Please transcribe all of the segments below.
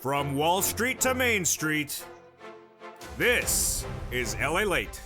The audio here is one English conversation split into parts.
From Wall Street to Main Street, this is Lalate.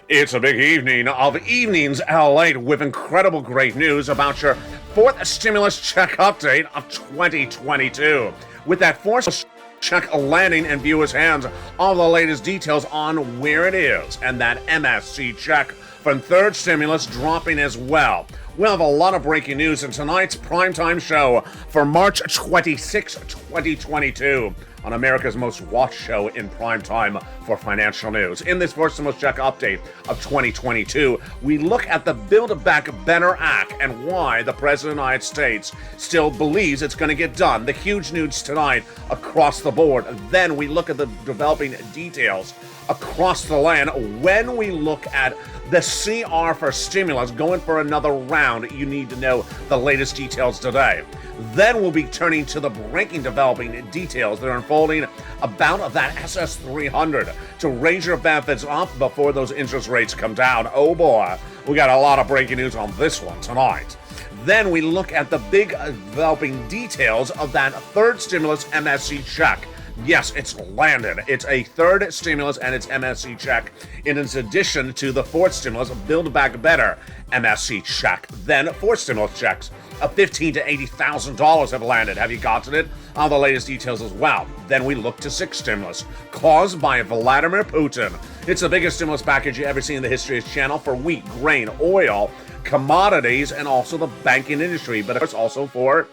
It's a big evening of evenings Lalate with incredible great news about your fourth stimulus check update of 2022. With that fourth check landing in viewers' hands, all the latest details on where it is, and that MSC check from third stimulus dropping as well. We'll have a lot of breaking news in tonight's primetime show for March 26, 2022 on America's most watched show in primetime for financial news. In this first stimulus check update of 2022, we look at the Build Back Better Act and why the President of the United States still believes it's going to get done. The huge news tonight across the board. Then we look at the developing details across the land. When we look at the CR for stimulus going for another round, you need to know the latest details today. Then we'll be turning to the breaking developing details that are unfolding about that SS300 to raise your benefits up before those interest rates come down. Oh boy, we got a lot of breaking news on this one tonight. Then we look at the big developing details of that third stimulus MSC check. Yes, it's landed. It's a third stimulus and it's MSC check. In addition to the fourth stimulus, Build Back Better MSC check. Then fourth stimulus checks of $15,000 to $80,000 have landed. Have you gotten it? All the latest details as well. Then we look to sixth stimulus caused by Vladimir Putin. It's the biggest stimulus package you ever seen in the history of this channel for wheat, grain, oil, commodities, and also the banking industry. But it's also for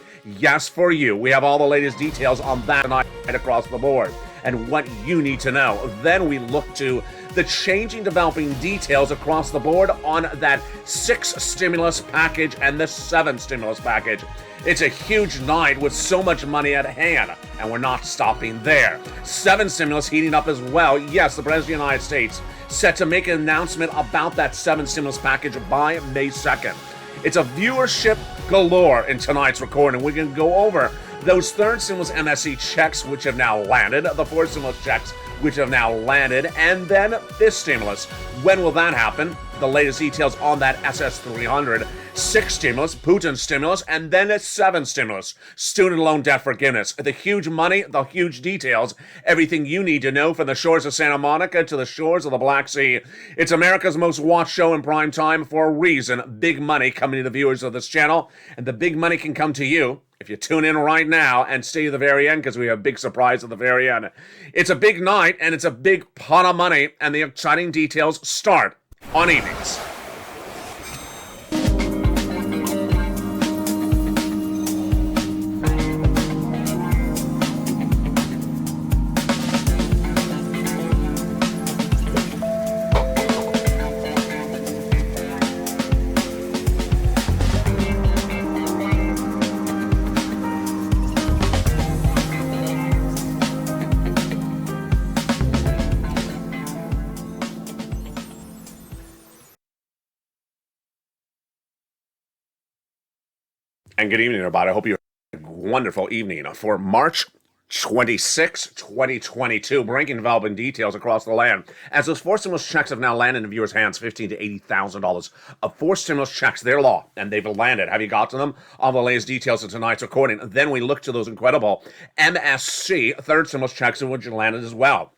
you. We have all the latest details on that tonight across the board and what you need to know. Then we look to the changing developing details across the board on that sixth stimulus package and the seventh stimulus package. It's a huge night with so much money at hand, and we're not stopping there. Seven stimulus heating up as well. Yes, the President of the United States set to make an announcement about that seventh stimulus package by May 2nd. It's a viewership galore in tonight's recording. We can go over those third stimulus MSC checks, which have now landed, the fourth stimulus checks, which have now landed, and then this stimulus. When will that happen? The latest details on that SS300, sixth stimulus, Putin stimulus, and then a seventh stimulus, student loan debt forgiveness. The huge money, the huge details, everything you need to know from the shores of Santa Monica to the shores of the Black Sea. It's America's most watched show in prime time for a reason. Big money coming to the viewers of this channel, and the big money can come to you if you tune in right now and stay to the very end, because we have a big surprise at the very end. It's a big night, and it's a big pot of money, and the exciting details start on evenings. And good evening, everybody. I hope you have a wonderful evening for March 26, 2022. Breaking developing details across the land. As those four stimulus checks have now landed in viewers' hands, $15,000 to $80,000 of four stimulus checks. They're law, and they've landed. Have you got to them? All the latest details in tonight's recording. Then we look to those incredible MSC third stimulus checks, which have landed as well.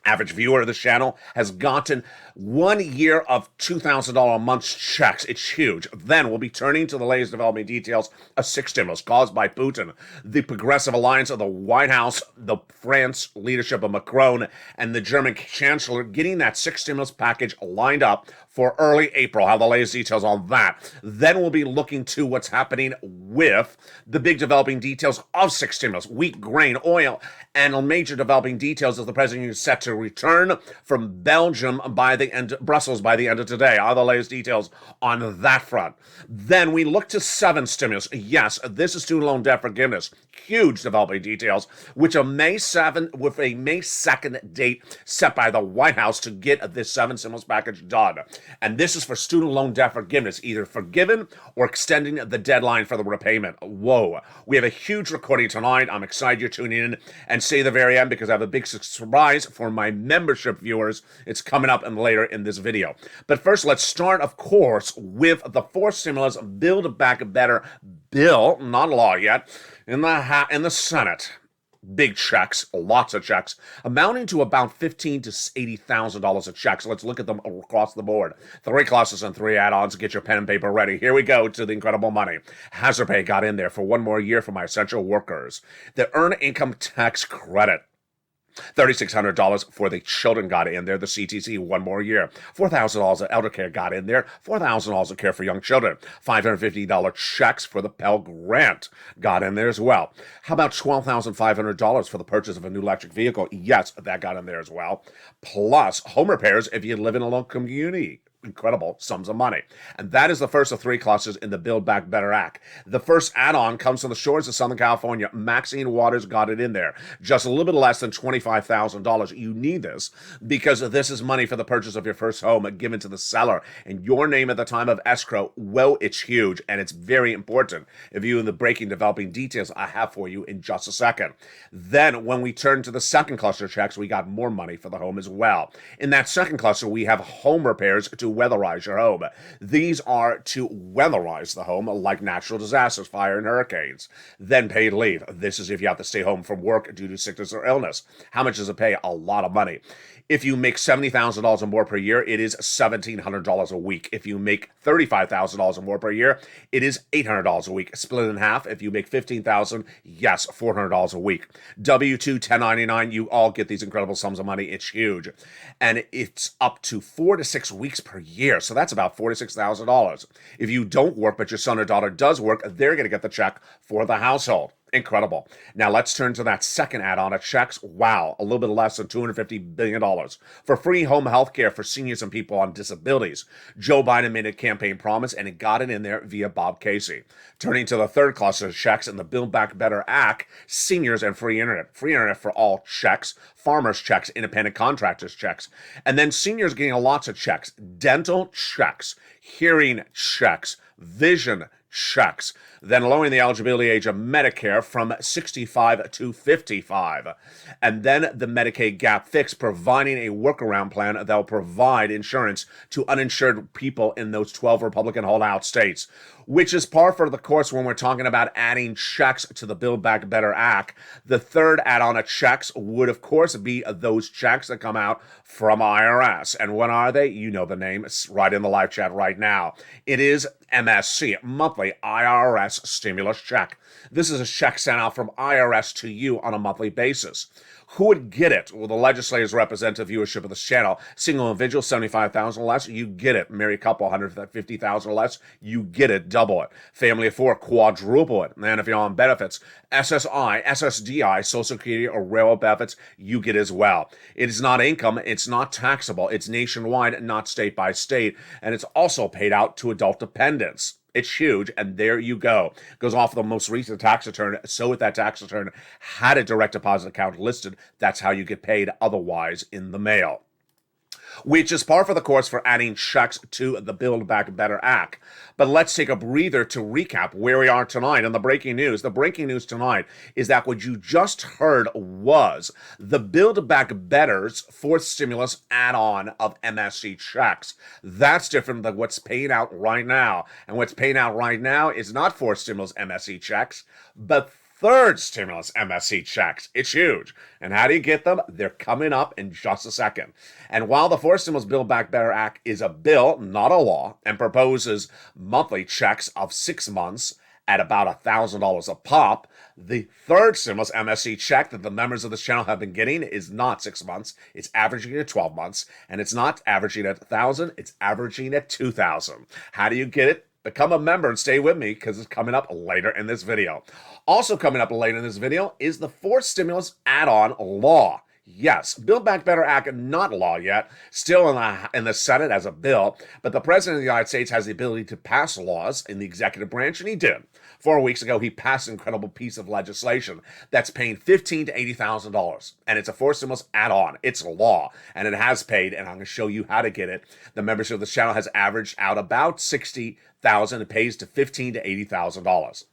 Average viewer of this channel has gotten 1 year of $2,000 a month checks. It's huge. Then we'll be turning to the latest developing details of six stimulus caused by Putin, the Progressive Alliance of the White House, the France leadership of Macron, and the German Chancellor getting that six stimulus package lined up for early April. Have the latest details on that. Then we'll be looking to what's happening with the big developing details of six stimulus, wheat, grain, oil, and major developing details as the president is set to return from Belgium by the end, Brussels by the end of today. All the latest details on that front. Then we look to seven stimulus. Yes, this is student loan debt forgiveness. Huge developing details, which with a May 2nd date set by the White House to get this seven stimulus package done. And this is for student loan debt forgiveness, either forgiven or extending the deadline for the repayment. Whoa. We have a huge recording tonight. I'm excited you're tuning in, and stay to the very end because I have a big surprise for my membership viewers. It's coming up and later in this video. But first, let's start, of course, with the fourth stimulus Build Back Better bill, not law yet, in the Senate. big checks, lots of checks, amounting to about $15,000 to $80,000 of checks. Let's look at them across the board. 3 classes and 3 add-ons. Get your pen and paper ready. Here we go to the incredible money. Hazard pay got in there for 1 more year for my essential workers. The earned income tax credit. $3,600 for the children got in there. The CTC 1 more year. $4,000 of elder care got in there. $4,000 of care for young children. $550 checks for the Pell Grant got in there as well. How about $12,500 for the purchase of a new electric vehicle? Yes, that got in there as well. Plus home repairs if you live in a local community. Incredible sums of money. And that is the first of 3 classes in the Build Back Better Act. The first add-on comes from the shores of Southern California. Maxine Waters got it in there. Just a little bit less than $25,000. You need this because this is money for the purchase of your first home given to the seller. And your name at the time of escrow, well, it's huge and it's very important. If you in the breaking developing details I have for you in just a second. Then when we turn to the second cluster checks, we got more money for the home as well. In that second cluster, we have home repairs to weatherize your home. These are to weatherize the home like natural disasters, fire and hurricanes. Then paid leave. This is if you have to stay home from work due to sickness or illness. How much does it pay? A lot of money. If you make $70,000 or more per year, it is $1,700 a week. If you make $35,000 or more per year, it is $800 a week. Split in half. If you make $15,000, yes, $400 a week. W-2, 1099, you all get these incredible sums of money. It's huge. And it's up to 4 to 6 weeks per year. So that's about $46,000. If you don't work, but your son or daughter does work, they're going to get the check for the household. Incredible. Now let's turn to that second add-on of checks. Wow, a little bit less than $250 billion for free home health care for seniors and people on disabilities. Joe Biden made a campaign promise and it got it in there via Bob Casey. Turning to the third cluster of checks in the Build Back Better Act, seniors and free internet. Free internet for all checks, farmers checks, independent contractors checks, and then seniors getting lots of checks, dental checks, hearing checks, vision checks, then lowering the eligibility age of Medicare from 65 to 55. And then the Medicaid gap fix, providing a workaround plan that will provide insurance to uninsured people in those 12 Republican holdout states, which is par for the course when we're talking about adding checks to the Build Back Better Act. The third add-on of checks would, of course, be those checks that come out from IRS. And what are they? You know the name. It's right in the live chat right now. It is MSC, Monthly IRS Stimulus Check. This is a check sent out from IRS to you on a monthly basis. Who would get it? Well, the legislators represent the viewership of this channel. Single individual, 75,000 or less, you get it. Married couple, 150,000 or less, you get it. Double it. Family of 4, quadruple it. And if you're on benefits, SSI, SSDI, Social Security, or railroad benefits, you get as well. It is not income. It's not taxable. It's nationwide, not state by state. And it's also paid out to adult dependents. It's huge, and there you go. Goes off the most recent tax return. So if that tax return had a direct deposit account listed, that's how you get paid otherwise in the mail. Which is par for the course for adding checks to the Build Back Better Act. But let's take a breather to recap where we are tonight on the breaking news. The breaking news tonight is that what you just heard was the Build Back Better's fourth stimulus add-on of MSC checks. That's different than what's paying out right now. And what's paying out right now is not fourth stimulus MSC checks, but third stimulus MSC checks. It's huge. And how do you get them? They're coming up in just a second. And while the fourth stimulus Build Back Better Act is a bill, not a law, and proposes monthly checks of 6 months at about $1,000 a pop, the third stimulus MSC check that the members of this channel have been getting is not 6 months. It's averaging at 12 months. And it's not averaging at 1,000. It's averaging at 2,000. How do you get it? Become a member and stay with me because it's coming up later in this video. Also coming up later in this video is the fourth stimulus add-on law. Yes, Build Back Better Act, not law yet, still in the Senate as a bill, but the President of the United States has the ability to pass laws in the executive branch, and he did. 4 weeks ago, he passed an incredible piece of legislation that's paying $15,000 to $80,000, and it's a fourth stimulus add-on. It's a law, and it has paid, and I'm going to show you how to get it. The membership of this channel has averaged out about $60,000. It pays to $15,000 to $80,000.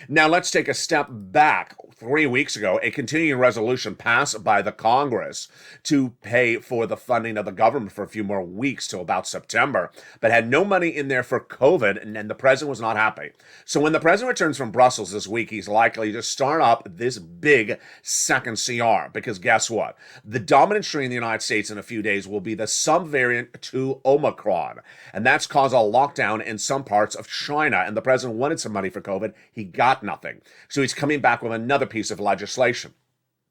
Now let's take a step back 3 weeks ago, a continuing resolution passed by the Congress to pay for the funding of the government for a few more weeks till about September, but had no money in there for COVID, and then the president was not happy. So when the president returns from Brussels this week, he's likely to start up this big second CR, because guess what? The dominant strain in the United States in a few days will be the subvariant to Omicron, and that's caused a lockdown in some parts of China, and the president wanted some money for COVID. He got nothing. So he's coming back with another piece of legislation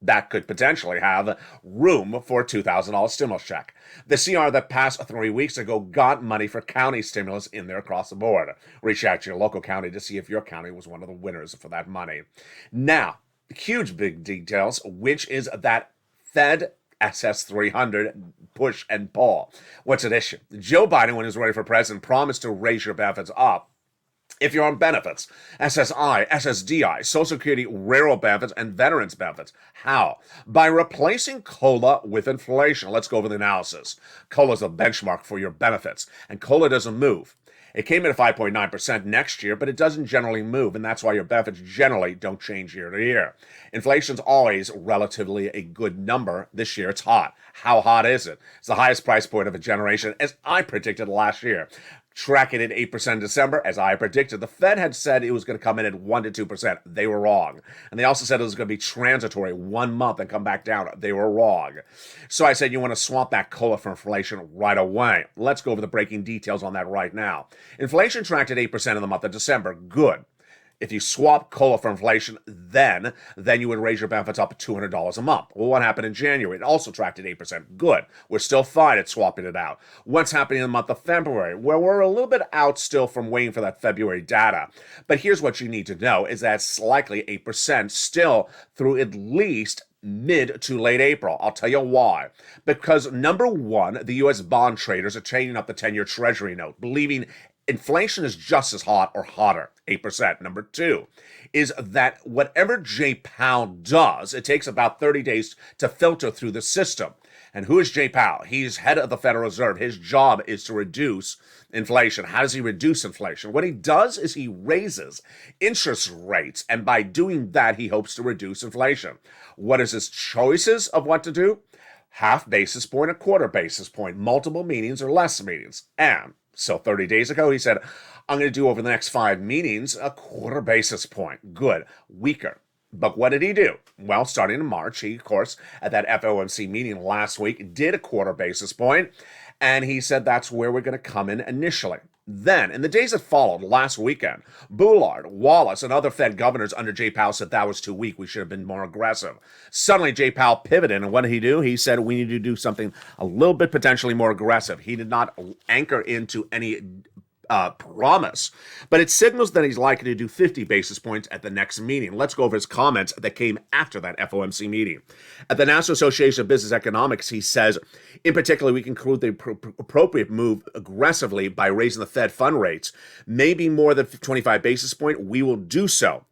that could potentially have room for a $2,000 stimulus check. The CR that passed 3 weeks ago got money for county stimulus in there across the board. Reach out to your local county to see if your county was one of the winners for that money. Now, huge big details, which is that Fed SS300 push and pull. What's at issue? Joe Biden, when he was ready for president, promised to raise your benefits up if you're on benefits, SSI, SSDI, Social Security, railroad benefits, and veterans benefits. How? By replacing COLA with inflation. Let's go over the analysis. COLA is a benchmark for your benefits, and COLA doesn't move. It came in at 5.9% next year, but it doesn't generally move, and that's why your benefits generally don't change year to year. Inflation's always relatively a good number. This year, it's hot. How hot is it? It's the highest price point of a generation, as I predicted last year. Tracking at 8% in December, as I predicted. The Fed had said it was going to come in at 1 to 2%. They were wrong. And they also said it was going to be transitory, 1 month, and come back down. They were wrong. So I said you want to swap that COLA for inflation right away. Let's go over the breaking details on that right now. Inflation tracked at 8% in the month of December. Good. If you swap COLA for inflation, then you would raise your benefits up to $200 a month. Well, what happened in January? It also tracked at 8%. Good. We're still fine at swapping it out. What's happening in the month of February? Well, we're a little bit out still from waiting for that February data. But here's what you need to know is that it's likely 8% still through at least mid to late April. I'll tell you why. Because number one, the U.S. bond traders are trading up the 10-year Treasury note, believing inflation is just as hot or hotter, 8%. Number two is that whatever Jay Powell does, it takes about 30 days to filter through the system. And who is Jay Powell? He's head of the Federal Reserve. His job is to reduce inflation. How does he reduce inflation? What he does is he raises interest rates, and by doing that, he hopes to reduce inflation. What is his choices of what to do? Half basis point, a quarter basis point, multiple meetings or less meetings. And so 30 days ago, he said, I'm going to do over the next 5 meetings a quarter basis point. Good. Weaker. But what did he do? Well, starting in March, he, of course, at that FOMC meeting last week, did a quarter basis point, and he said that's where we're going to come in initially. Then, in the days that followed last weekend, Bullard, Wallace, and other Fed governors under Jay Powell said that was too weak. We should have been more aggressive. Suddenly, Jay Powell pivoted, and what did he do? He said we need to do something a little bit potentially more aggressive. He did not anchor into any promise, but it signals that he's likely to do 50 basis points at the next meeting. Let's go over his comments that came after that FOMC meeting. At the National Association of Business Economics, he says, in particular, we conclude the appropriate move aggressively by raising the Fed fund rates, maybe more than 25 basis point. We will do so.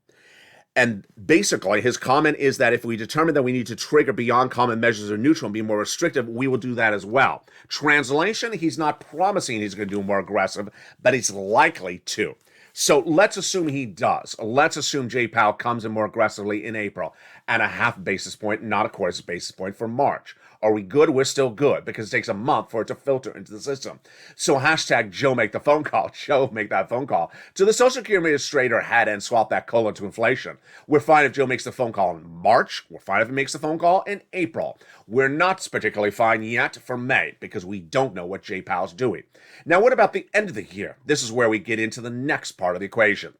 And basically, his comment is that if we determine that we need to trigger beyond common measures or neutral and be more restrictive, we will do that as well. Translation, he's not promising he's going to do more aggressive, but he's likely to. So let's assume he does. Let's assume Jay Powell comes in more aggressively in April and a half basis point, not a quarter basis point for March. Are we good? We're still good because it takes a month for it to filter into the system. So hashtag Joe make the phone call. Joe make that phone call to the Social Security Administrator head and swap that COLA to inflation. We're fine if Joe makes the phone call in March. We're fine if he makes the phone call in April. We're not particularly fine yet for May because we don't know what Jay Powell's doing. Now, what about the end of the year? This is where we get into the next part of the equation.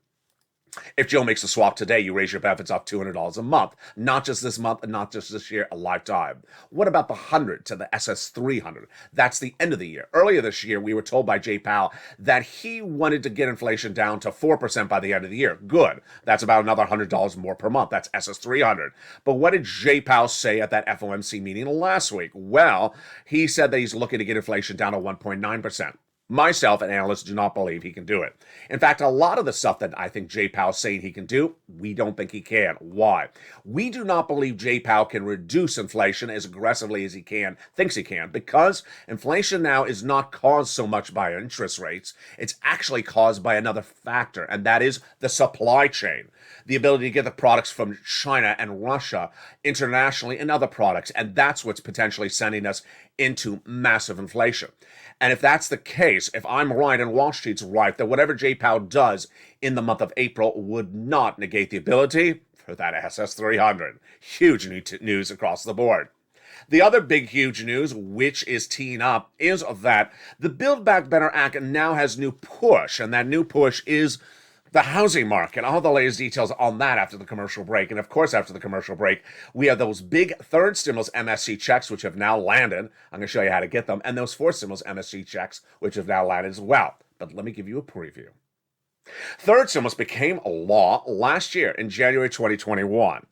If Joe makes a swap today, you raise your benefits up $200 a month. Not just this month, and not just this year, a lifetime. What about the 100 to the SS300? That's the end of the year. Earlier this year, we were told by Jay Powell that he wanted to get inflation down to 4% by the end of the year. Good. That's about another $100 more per month. That's SS300. But what did Jay Powell say at that FOMC meeting last week? Well, he said that he's looking to get inflation down to 1.9%. Myself and analysts do not believe he can do it. In fact, a lot of the stuff that I think Jay Powell's saying he can do, we don't think he can. Why? We do not believe Jay Powell can reduce inflation as aggressively as he thinks he can, because inflation now is not caused so much by interest rates. It's actually caused by another factor, and that is the supply chain. The ability to get the products from China and Russia internationally and other products, and that's what's potentially sending us into massive inflation. And if that's the case, if I'm right and Wall Street's right, that whatever Jay Powell does in the month of April would not negate the ability for that SS300. Huge news across the board. The other big, huge news, which is teeing up, is that the Build Back Better Act now has new push, and that new push is the housing market. All the latest details on that after the commercial break. And of course, after the commercial break, we have those big third stimulus MSC checks, which have now landed. I'm going to show you how to get them. And those fourth stimulus MSC checks, which have now landed as well. But let me give you a preview. Third stimulus became a law last year in January 2021.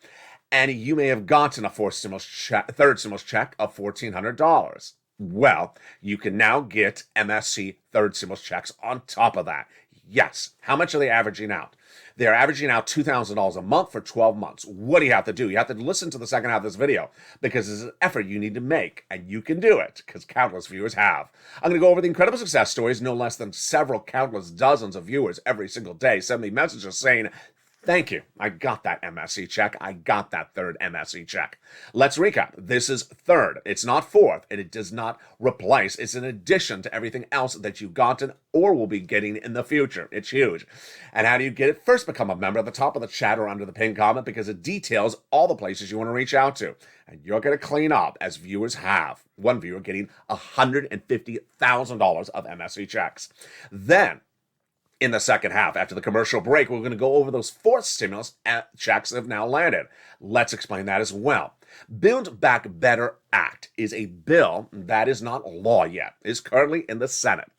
And you may have gotten a third stimulus check of $1,400. Well, you can now get MSC third stimulus checks on top of that. Yes. How much are they averaging out? They're averaging out $2,000 a month for 12 months. What do you have to do? You have to listen to the second half of this video, because it's an effort you need to make, and you can do it, because countless viewers have. I'm going to go over the incredible success stories. No less than countless dozens of viewers every single day send me messages saying, thank you. I got that MSC check. I got that third MSC check. Let's recap. This is third. It's not fourth, and it does not replace. It's an addition to everything else that you've gotten or will be getting in the future. It's huge. And how do you get it? First, become a member at the top of the chat or under the pinned comment, because it details all the places you want to reach out to. And you're going to clean up, as viewers have. One viewer getting $150,000 of MSC checks. Then, in the second half, after the commercial break, we're going to go over those fourth stimulus checks that have now landed. Let's explain that as well. Build Back Better Act is a bill that is not law yet. It is currently in the Senate.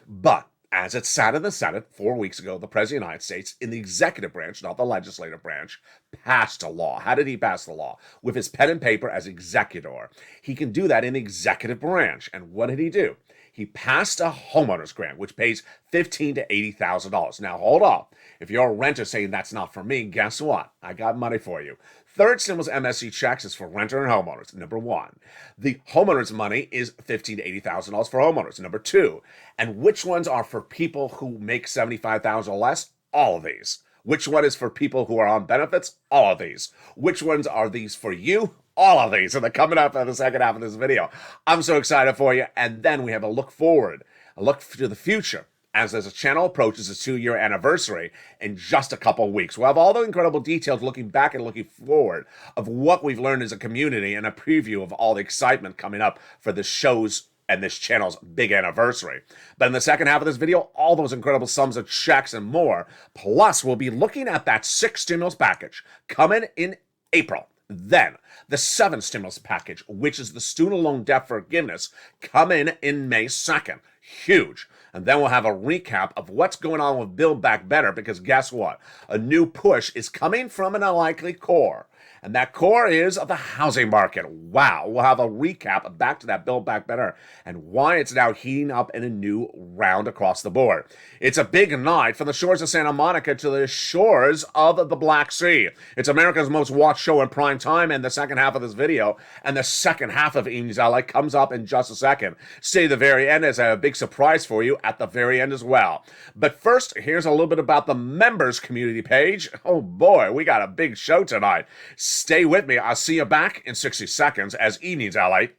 But as it sat in the Senate 4 weeks ago, the President of the United States, in the executive branch, not the legislative branch, passed a law. How did he pass the law? With his pen and paper as executor. He can do that in the executive branch. And what did he do? He passed a homeowner's grant, which pays $15,000 to $80,000. Now, hold up. If you're a renter saying that's not for me, guess what? I got money for you. Third stimulus MSC checks is for renter and homeowners, number one. The homeowner's money is $15,000 to $80,000 for homeowners, number two. And which ones are for people who make $75,000 or less? All of these. Which one is for people who are on benefits? All of these. Which ones are these for you? All of these. And they're coming up in the second half of this video. I'm so excited for you. And then we have a look forward, a look to the future, as the channel approaches its 2-year anniversary in just a couple of weeks. We'll have all the incredible details looking back and looking forward of what we've learned as a community, and a preview of all the excitement coming up for the show's and this channel's big anniversary. But in the second half of this video, all those incredible sums of checks and more. Plus, we'll be looking at that 6th stimulus package coming in April. Then, the 7th stimulus package, which is the student loan debt forgiveness, coming in May 2nd. Huge. And then we'll have a recap of what's going on with Build Back Better, because guess what? A new push is coming from an unlikely core. And that core is the housing market. Wow. We'll have a recap back to that Build Back Better and why it's now heating up in a new round across the board. It's a big night from the shores of Santa Monica to the shores of the Black Sea. It's America's most watched show in prime time, and the second half of this video and the second half of Evenings Lalate comes up in just a second. Stay to the very end, as I have a big surprise for you at the very end as well. But first, here's a little bit about the members community page. Oh boy, we got a big show tonight. Stay with me. I'll see you back in 60 seconds as Evenings Lalate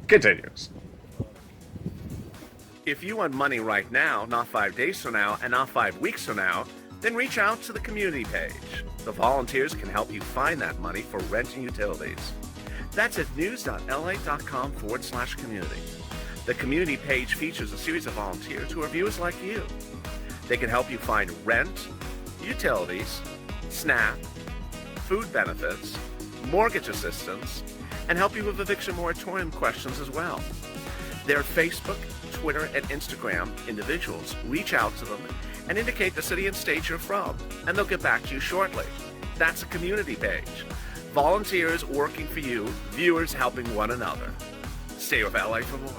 continues. If you want money right now, not 5 days from now, and not 5 weeks from now, then reach out to the community page. The volunteers can help you find that money for rent and utilities. That's at news.la.com/community. The community page features a series of volunteers who are viewers like you. They can help you find rent, utilities, SNAP, food benefits, mortgage assistance, and help you with eviction moratorium questions as well. Their Facebook, Twitter, and Instagram individuals reach out to them and indicate the city and state you're from, and they'll get back to you shortly. That's a community page. Volunteers working for you, viewers helping one another. Stay with LA for more.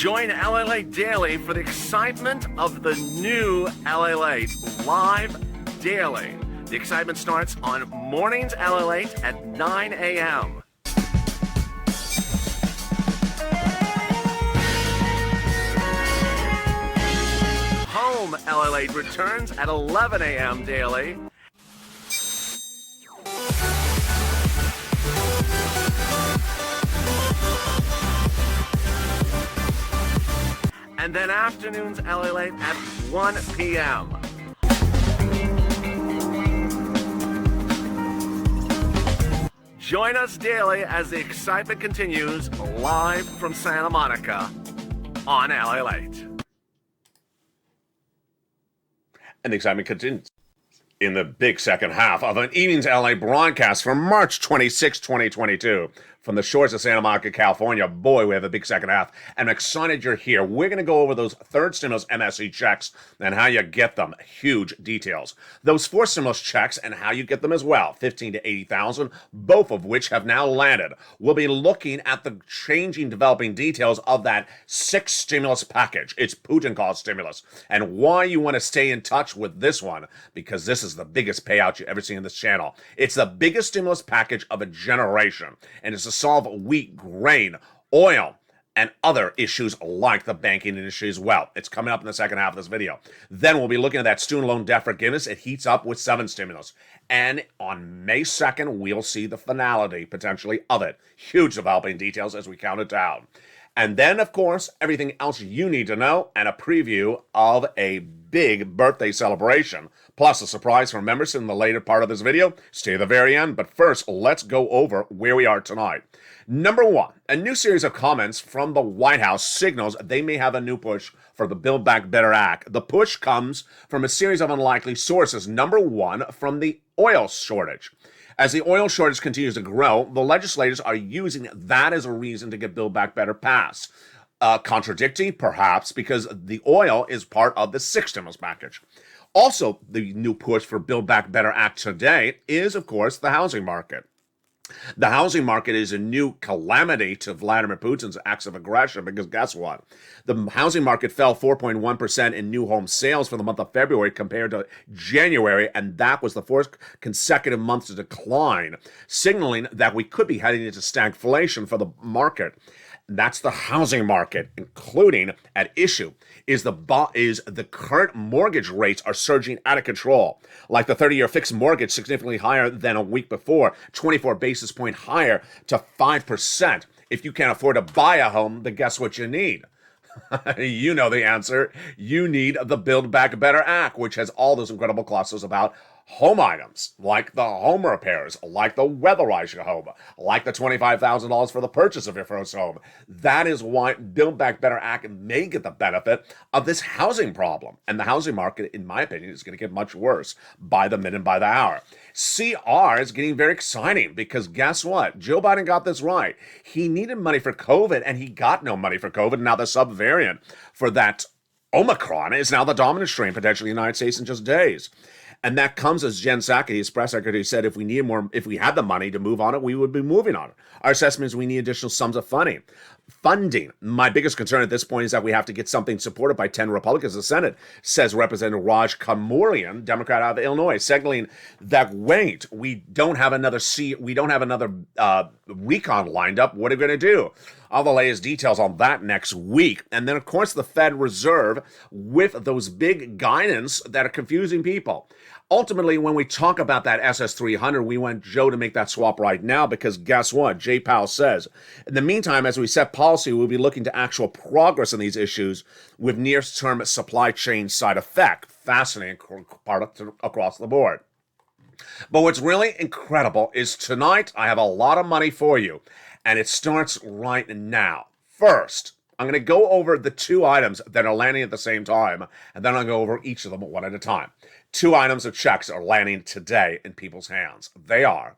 Join Lalate Daily for the excitement of the new Lalate live daily. The excitement starts on mornings Lalate at 9 a.m. Home Lalate returns at 11 a.m. daily. And then afternoons Lalate at 1 p.m. Join us daily as the excitement continues live from Santa Monica on Lalate. And the excitement continues in the big second half of an Evenings LA broadcast from March 26, 2022. From the shores of Santa Monica, California. Boy, we have a big second half. And I'm excited you're here. We're going to go over those third stimulus MSE checks and how you get them. Huge details. Those fourth stimulus checks and how you get them as well. 15 to 80,000, both of which have now landed. We'll be looking at the changing, developing details of that sixth stimulus package. It's Putin-caused stimulus. And why you want to stay in touch with this one, because this is the biggest payout you ever see in this channel. It's the biggest stimulus package of a generation. And it's solve wheat, grain, oil, and other issues like the banking industry as well. It's coming up in the second half of this video. Then we'll be looking at that student loan debt forgiveness. It heats up with 7 stimulus. And on May 2nd, we'll see the finality, potentially, of it. Huge developing details as we count it down. And then, of course, everything else you need to know and a preview of a big birthday celebration. Plus a surprise for members in the later part of this video. Stay to the very end. But first, let's go over where we are tonight. Number 1, a new series of comments from the White House signals they may have a new push for the Build Back Better Act. The push comes from a series of unlikely sources. Number 1, from the oil shortage. As the oil shortage continues to grow, the legislators are using that as a reason to get Build Back Better passed. Contradicting, perhaps, because the oil is part of the sixth stimulus package. Also, the new push for Build Back Better Act today is, of course, the housing market. The housing market is a new calamity to Vladimir Putin's acts of aggression because guess what? The housing market fell 4.1% in new home sales for the month of February compared to January, and that was the fourth consecutive month to decline, signaling that we could be heading into stagflation for the market. That's the housing market, including at issue is the current mortgage rates are surging out of control. Like the 30-year fixed mortgage, significantly higher than a week before, 24 basis point higher to 5%. If you can't afford to buy a home, then guess what you need? You know the answer. You need the Build Back Better Act, which has all those incredible clauses about home items, like the home repairs, like the weatherize your home, like the $25,000 for the purchase of your first home. That is why Build Back Better Act may get the benefit of this housing problem. And the housing market, in my opinion, is going to get much worse by the minute, by the hour. CR is getting very exciting because guess what? Joe Biden got this right. He needed money for COVID, and he got no money for COVID. Now the subvariant for that Omicron is now the dominant strain, potentially in the United States in just days. And that comes as Jen Psaki, his press secretary, said if we had the money to move on it, we would be moving on it. Our assessment is we need additional sums of funding. My biggest concern at this point is that we have to get something supported by 10 Republicans in the Senate, says Representative Raj Kamurian, Democrat out of Illinois, signaling that we don't have another recon lined up. What are we going to do? All the latest details on that next week. And then, of course, the Fed Reserve with those big guidance that are confusing people. Ultimately, when we talk about that SS300, we want Joe to make that swap right now because guess what? Jay Powell says, in the meantime, as we set policy, we'll be looking to actual progress on these issues with near-term supply chain side effect. Fascinating part across the board. But what's really incredible is tonight I have a lot of money for you, and it starts right now. First, I'm going to go over the 2 items that are landing at the same time, and then I'll go over each of them one at a time. 2 items of checks are landing today in people's hands. They are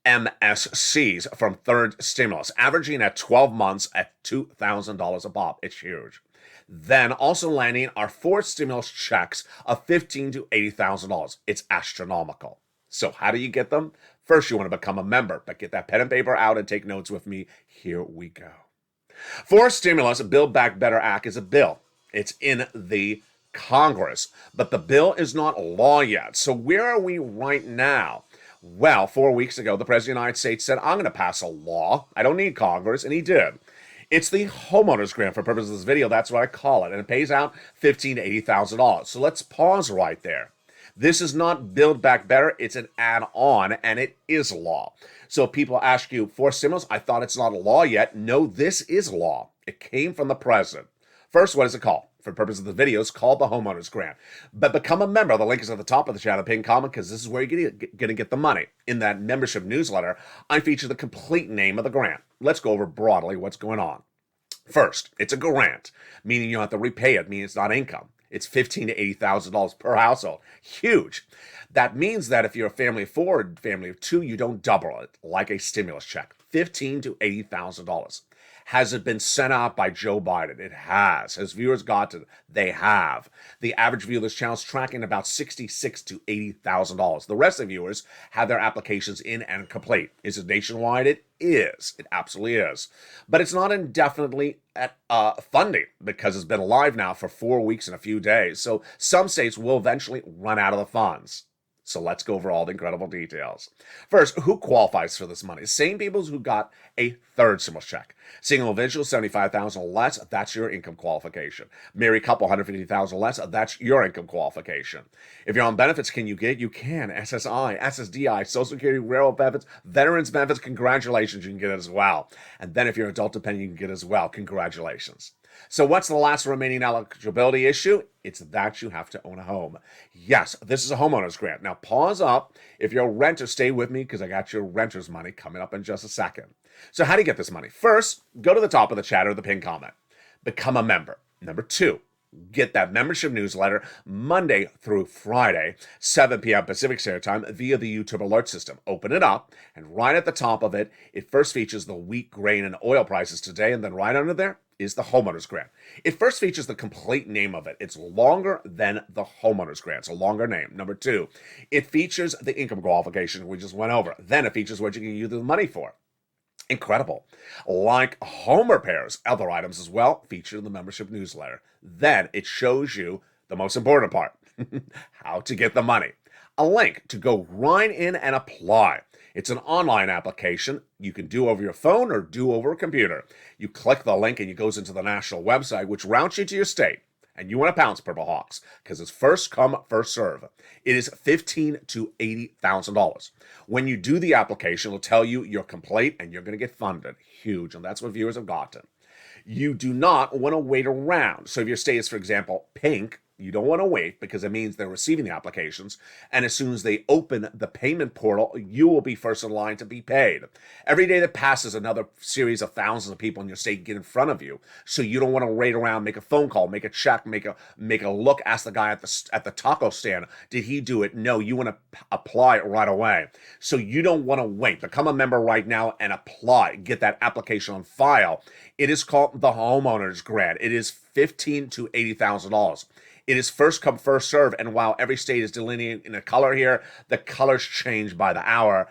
MSCs from third stimulus, averaging at 12 months at $2,000 a pop. It's huge. Then also landing are 4th stimulus checks of $15,000 to $80,000. It's astronomical. So how do you get them? First, you want to become a member, but get that pen and paper out and take notes with me. Here we go. For stimulus, Build Back Better Act is a bill. It's in the Congress, but the bill is not law yet. So where are we right now? Well, 4 weeks ago, the President of the United States said, I'm going to pass a law. I don't need Congress, and he did. It's the homeowner's grant for purposes of this video. That's what I call it, and it pays out $15,000 to $80,000. So let's pause right there. This is not Build Back Better. It's an add-on, and it is law. So people ask you, for stimulus, I thought it's not a law yet. No, this is law. It came from the president. First, what is it called? For the purpose of the video, it's called the homeowner's grant. But become a member. The link is at the top of the channel, pinned comment, because this is where you're going to get the money. In that membership newsletter, I feature the complete name of the grant. Let's go over broadly what's going on. First, it's a grant, meaning you don't have to repay it, meaning it's not income. It's $15,000 to $80,000 per household. Huge. That means that if you're a family of four or family of two, you don't double it like a stimulus check. $15,000 to $80,000. Has it been sent out by Joe Biden? It has. Has viewers gotten it? They have. The average viewer of this channel is tracking about $66,000 to $80,000. The rest of the viewers have their applications in and complete. Is it nationwide? It is. It absolutely is. But it's not indefinitely at funding because it's been live now for 4 weeks and a few days. So some states will eventually run out of the funds. So let's go over all the incredible details. First, who qualifies for this money? Same people who got a third stimulus check. Single individual, $75,000 or less, that's your income qualification. Married couple, $150,000 or less, that's your income qualification. If you're on benefits, can you get? You can. SSI, SSDI, Social Security, railroad benefits, veterans benefits, congratulations, you can get it as well. And then if you're an adult dependent, you can get it as well. Congratulations. So what's the last remaining eligibility issue? It's that you have to own a home. Yes, this is a homeowner's grant. Now pause up. If you're a renter, stay with me because I got your renter's money coming up in just a second. So how do you get this money? First, go to the top of the chat or the pinned comment. Become a member. Number two, get that membership newsletter Monday through Friday, 7 p.m. Pacific Standard Time via the YouTube alert system. Open it up, and right at the top of it, it first features the wheat, grain, and oil prices today, and then right under there is the homeowner's grant. It first features the complete name of it. It's longer than the homeowner's grant. It's a longer name. Number two, it features the income qualification we just went over. Then it features what you can use the money for. Incredible. Like home repairs, other items as well, featured in the membership newsletter. Then it shows you the most important part, how to get the money. A link to go right in and apply. It's an online application you can do over your phone or do over a computer. You click the link and it goes into the national website, which routes you to your state. And you want to pounce, Purple Hawks, because it's first come, first serve. It is $15,000 to $80,000. When you do the application, it'll tell you you're complete and you're going to get funded. Huge, and that's what viewers have gotten. You do not want to wait around. So if your state is, for example, pink, you don't want to wait because it means they're receiving the applications. And as soon as they open the payment portal, you will be first in line to be paid. Every day that passes, another series of thousands of people in your state get in front of you. So you don't want to wait around, make a phone call, make a check, make a look, ask the guy at the taco stand, did he do it? No, you want to apply it right away. So you don't want to wait. Become a member right now and apply. Get that application on file. It is called the homeowner's grant. It is $15,000 to $80,000. It is first come, first serve, and while every state is delineated in a color here, the colors change by the hour,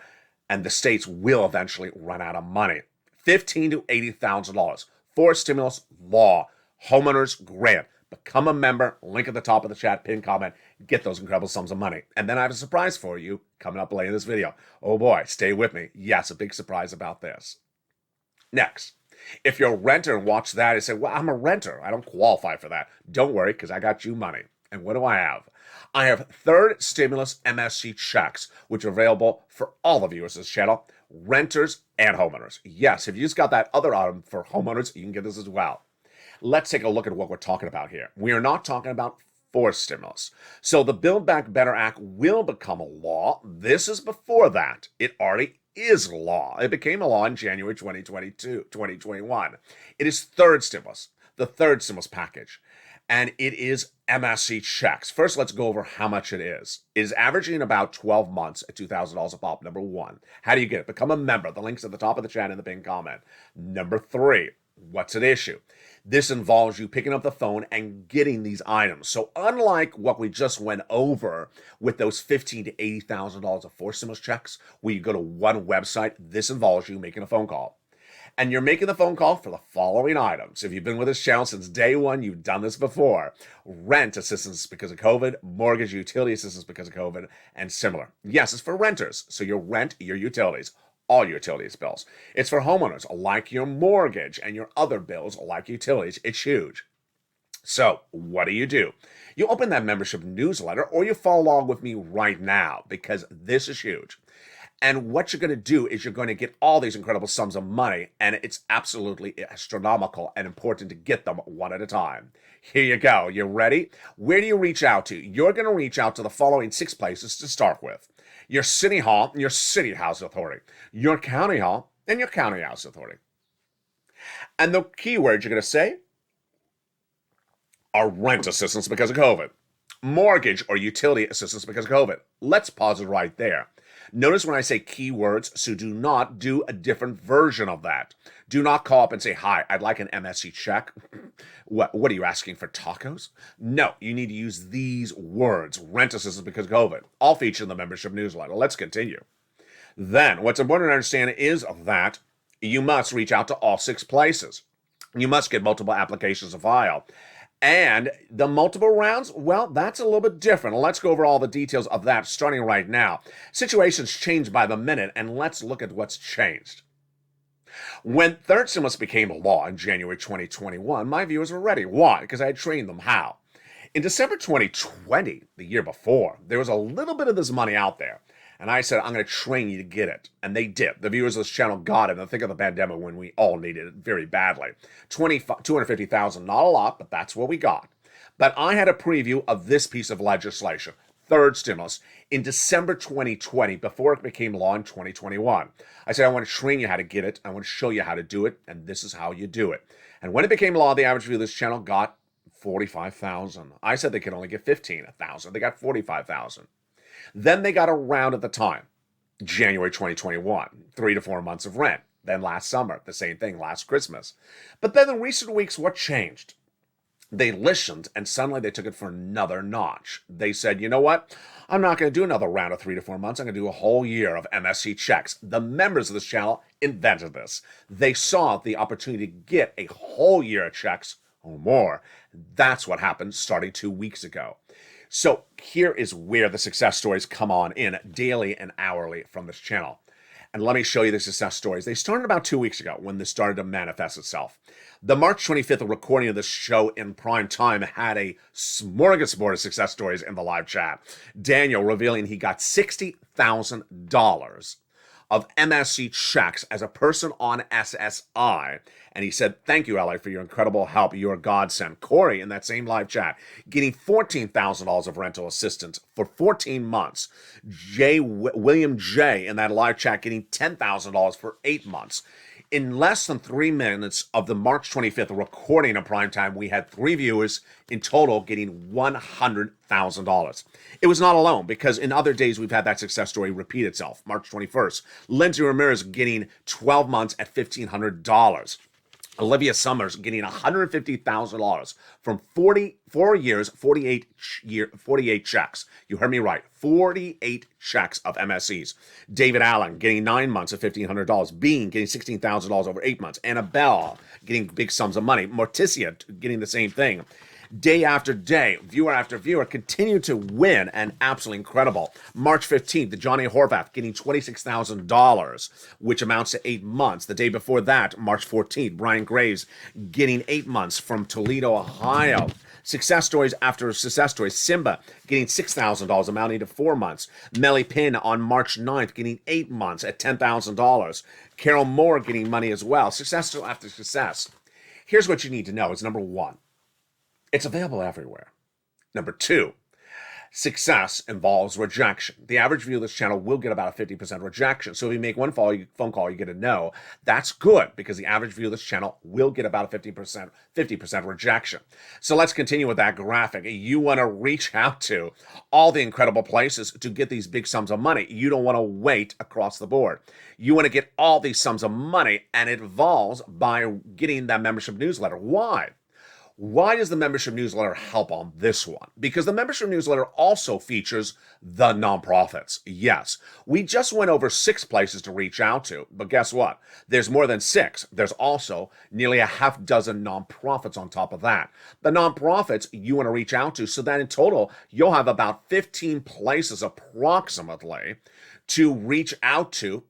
and the states will eventually run out of money. $15,000 to $80,000 for stimulus law, homeowners grant. Become a member, link at the top of the chat, pin comment, get those incredible sums of money. And then I have a surprise for you coming up later in this video. Oh boy, stay with me. Yes, a big surprise about this. Next. If you're a renter and watch that and say, well, I'm a renter, I don't qualify for that. Don't worry, because I got you money. And what do I have? I have third stimulus MSC checks, which are available for all the viewers of this channel, renters and homeowners. Yes, if you just got that other item for homeowners, you can get this as well. Let's take a look at what we're talking about here. We are not talking about forced stimulus. So the Build Back Better Act will become a law. This is before that. It already is law. It became a law in January 2021. It is third stimulus, the third stimulus package, and it is MSC checks. First, let's go over how much it is. It is averaging about 12 months at $2,000 a pop, number one. How do you get it? Become a member. The link's at the top of the chat in the pinned comment. Number three, what's at issue? This involves you picking up the phone and getting these items. So unlike what we just went over with those $15,000 to $80,000 of forced stimulus checks, where you go to one website, this involves you making a phone call. and you're making the phone call for the following items. If you've been with this channel since day one, you've done this before. Rent assistance because of COVID, mortgage utility assistance because of COVID, and similar. Yes, it's for renters, so your rent, your utilities, all your utilities bills. It's for homeowners, like your mortgage and your other bills, like utilities. It's huge. So what do? You open that membership newsletter or you follow along with me right now because this is huge. And what you're going to do is you're going to get all these incredible sums of money, and it's absolutely astronomical and important to get them one at a time. Here you go. You ready? Where do you reach out to? You're going to reach out to the following 6 places to start with. Your city hall, your city house authority, your county hall, and your county house authority. And the keywords you're going to say are rent assistance because of COVID, mortgage or utility assistance because of COVID. Let's pause it right there. Notice when I say keywords, so do not do a different version of that. Do not call up and say, hi, I'd like an MSC check. What are you asking for, tacos? No, you need to use these words, rent assistance because of COVID, all featured in the membership newsletter. Let's continue. Then, what's important to understand is that you must reach out to all 6 places. You must get multiple applications to file. And the multiple rounds, well, that's a little bit different. Let's go over all the details of that starting right now. Situations change by the minute, and let's look at what's changed. When third stimulus became law in January 2021, my viewers were ready. Why? Because I had trained them how. In December 2020, the year before, there was a little bit of this money out there. And I said, I'm going to train you to get it. And they did. The viewers of this channel got it. And think of the pandemic when we all needed it very badly. $250,000, not a lot, but that's what we got. But I had a preview of this piece of legislation, third stimulus, in December 2020, before it became law in 2021. I said, I want to train you how to get it. I want to show you how to do it. And this is how you do it. And when it became law, the average viewer of this channel got 45,000. I said they could only get 15,000. They got 45,000. Then they got a round at the time, January 2021, 3 to 4 months of rent. Then last summer, the same thing, last Christmas. But then in recent weeks, what changed? They listened, and suddenly they took it for another notch. They said, you know what? I'm not going to do another round of 3 to 4 months. I'm going to do a whole year of MSC checks. The members of this channel invented this. They saw the opportunity to get a whole year of checks or more. That's what happened starting 2 weeks ago. So here is where the success stories come on in daily and hourly from this channel. And let me show you the success stories. They started about 2 weeks ago when this started to manifest itself. The March 25th recording of this show in prime time had a smorgasbord of success stories in the live chat. Daniel revealing he got $60,000 of MSC checks as a person on SSI. And he said, thank you, Ally, for your incredible help. You're a godsend. Corey, in that same live chat, getting $14,000 of rental assistance for 14 months. William J, in that live chat, getting $10,000 for 8 months. In less than 3 minutes of the March 25th recording of primetime, we had 3 viewers in total getting $100,000. It was not alone, because in other days we've had that success story repeat itself. March 21st, Lindsay Ramirez getting 12 months at $1,500. Olivia Summers getting $150,000 from 44 years, 48 checks. You heard me right, 48 checks of MSCs. David Allen getting 9 months of $1,500. Bean getting $16,000 over 8 months. Annabelle getting big sums of money. Morticia getting the same thing. Day after day, viewer after viewer, continue to win, and absolutely incredible. March 15th, Johnny Horvath getting $26,000, which amounts to 8 months. The day before that, March 14th, Brian Graves getting 8 months from Toledo, Ohio. Success stories after success stories. Simba getting $6,000, amounting to 4 months. Melly Pin on March 9th getting 8 months at $10,000. Carol Moore getting money as well. Success story after success. Here's what you need to know. It's number 1. It's available everywhere. Number 2, success involves rejection. The average viewer of this channel will get about a 50% rejection. So if you make one phone call, you get a no. That's good, because the average viewer of this channel will get about a 50% rejection. So let's continue with that graphic. You want to reach out to all the incredible places to get these big sums of money. You don't want to wait across the board. You want to get all these sums of money, and it involves by getting that membership newsletter. Why? Why does the membership newsletter help on this one? Because the membership newsletter also features the nonprofits. Yes, we just went over 6 places to reach out to, but guess what? There's more than 6. There's also nearly a half dozen nonprofits on top of that. The nonprofits you want to reach out to, so that in total, you'll have about 15 places approximately to reach out to.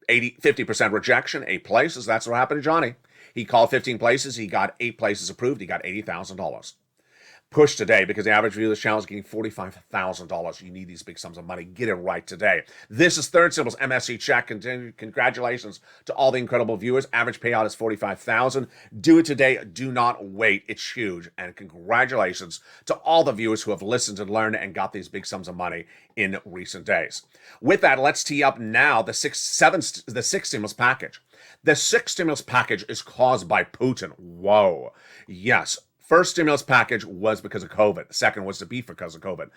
50% rejection, 8 places. That's what happened to Johnny. He called 15 places. He got 8 places approved. He got $80,000. Push today, because the average view of this channel is getting $45,000. You need these big sums of money. Get it right today. This is Third Symbol's MSC check. Congratulations to all the incredible viewers. Average payout is $45,000. Do it today. Do not wait. It's huge. And congratulations to all the viewers who have listened and learned and got these big sums of money in recent days. With that, let's tee up now the sixth stimulus package. The sixth stimulus package is caused by Putin. Whoa. Yes. First stimulus package was because of COVID. Second was to be because of COVID.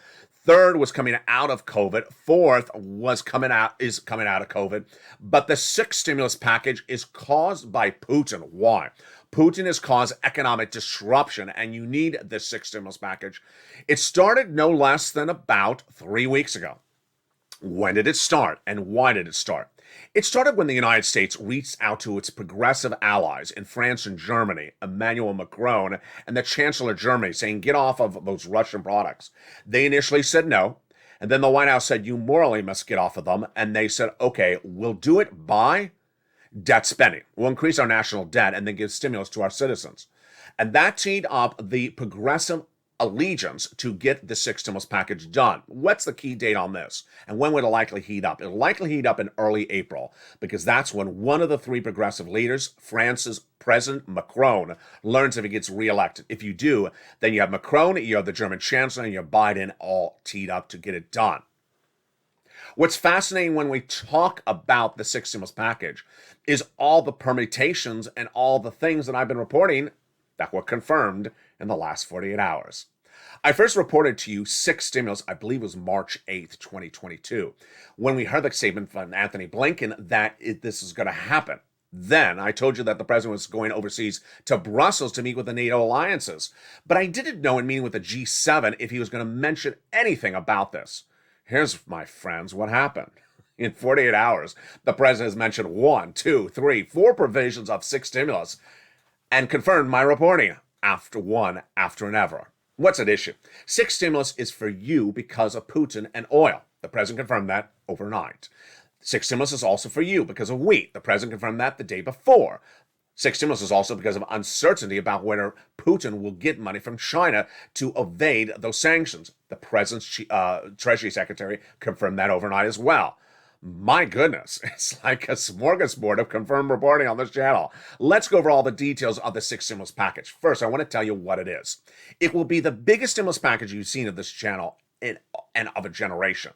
Third was coming out of COVID. Fourth is coming out of COVID. But the sixth stimulus package is caused by Putin. Why? Putin has caused economic disruption, and you need the sixth stimulus package. It started no less than about 3 weeks ago. When did it start, and why did it start? It started when the United States reached out to its progressive allies in France and Germany, Emmanuel Macron, and the Chancellor of Germany, saying, get off of those Russian products. They initially said no, and then the White House said, you morally must get off of them, and they said, okay, we'll do it by debt spending. We'll increase our national debt and then give stimulus to our citizens. And that teed up the progressive allegiance to get the sixth stimulus package done. What's the key date on this? And when would it likely heat up? It'll likely heat up in early April, because that's when one of the 3 progressive leaders, France's President Macron, learns if he gets reelected. If you do, then you have Macron, you have the German Chancellor, and you have Biden all teed up to get it done. What's fascinating when we talk about the sixth stimulus package is all the permutations and all the things that I've been reporting that were confirmed in the last 48 hours. I first reported to you 6 stimulus, I believe it was March 8th, 2022, when we heard the statement from Anthony Blinken that this is going to happen. Then I told you that the president was going overseas to Brussels to meet with the NATO alliances. But I didn't know in meeting with the G7 if he was going to mention anything about this. Here's, my friends, what happened. In 48 hours, the president has mentioned 1, 2, 3, 4 provisions of 6 stimulus and confirmed my reporting after and ever. What's at issue? 6 stimulus is for you because of Putin and oil. The president confirmed that overnight. 6 stimulus is also for you because of wheat. The president confirmed that the day before. 6 stimulus is also because of uncertainty about whether Putin will get money from China to evade those sanctions. The president's Treasury Secretary confirmed that overnight as well. My goodness, it's like a smorgasbord of confirmed reporting on this channel. Let's go over all the details of the sixth stimulus package. First, I want to tell you what it is. It will be the biggest stimulus package you've seen of this channel and of a generation.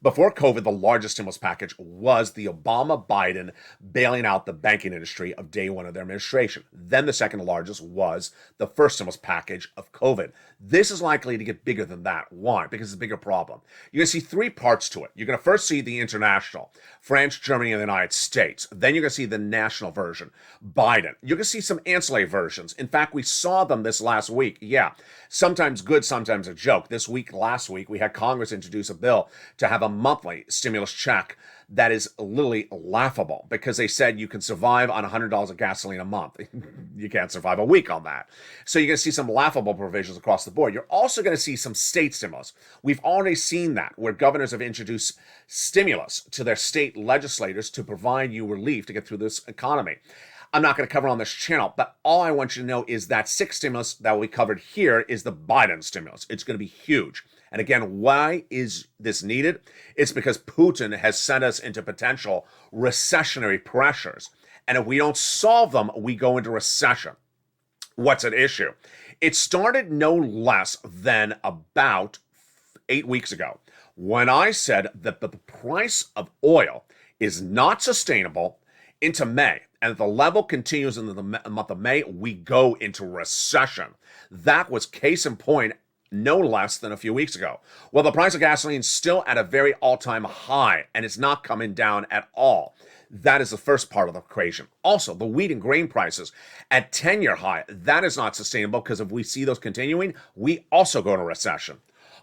Before COVID, the largest stimulus package was the Obama-Biden bailing out the banking industry of day one of their administration. Then the second largest was the first stimulus package of COVID. This is likely to get bigger than that. Why? Because it's a bigger problem. You're going to see 3 parts to it. You're going to first see the international, France, Germany, and the United States. Then you're going to see the national version, Biden. You're going to see some ancillary versions. In fact, we saw them this last week. Yeah, sometimes good, sometimes a joke. Last week, we had Congress introduce a bill to have a monthly stimulus check that is literally laughable, because they said you can survive on $100 of gasoline a month. You can't survive a week on that. So you're going to see some laughable provisions across the board. You're also going to see some state stimulus. We've already seen that, where governors have introduced stimulus to their state legislators to provide you relief to get through this economy. I'm not going to cover on this channel, but all I want you to know is that sixth stimulus that will be covered here is the Biden stimulus. It's going to be huge. And again, why is this needed? It's because Putin has sent us into potential recessionary pressures. And if we don't solve them, we go into recession. What's at issue? It started no less than about 8 weeks ago, when I said that the price of oil is not sustainable into May. And if the level continues in the month of May, we go into recession. That was case in point no less than a few weeks ago. Well, the price of gasoline is still at a very all-time high, and it's not coming down at all. That is the first part of the equation. Also, the wheat and grain prices at 10-year high, that is not sustainable because if we see those continuing, we also go into recession.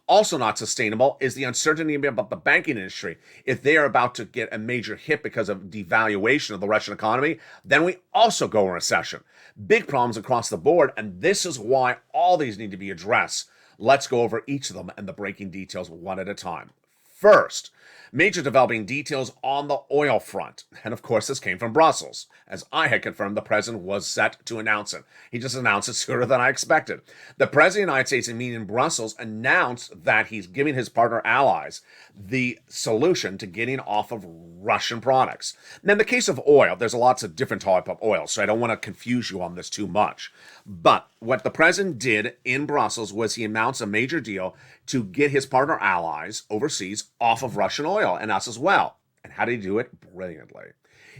Also not sustainable is the uncertainty about the banking industry. If they are about to get a major hit because of devaluation of the Russian economy, then we also go in recession. Big problems across the board, and this is why all these need to be addressed. Let's go over each of them and the breaking details one at a time. First, major developing details on the oil front. And of course, this came from Brussels. As I had confirmed, the president was set to announce it. He just announced it sooner than I expected. The president of the United States, in meeting in Brussels, announced that he's giving his partner allies the solution to getting off of Russian products. Now, in the case of oil, there's lots of different type of oil, so I don't want to confuse you on this too much. But what the president did in Brussels was he announced a major deal to get his partner allies overseas off of Russian oil, and us as well. And how did he do it? Brilliantly.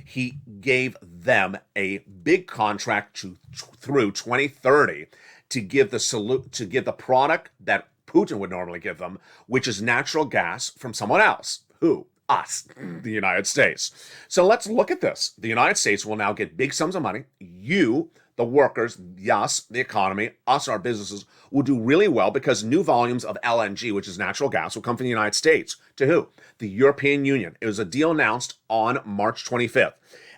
He gave them a big contract through 2030 to give the product that Putin would normally give them, which is natural gas from someone else. Who? Us, the United States. So let's look at this. The United States will now get big sums of money. You, the workers, us, the economy, us, our businesses, will do really well because new volumes of LNG, which is natural gas, will come from the United States. To who? The European Union. It was a deal announced on March 25th.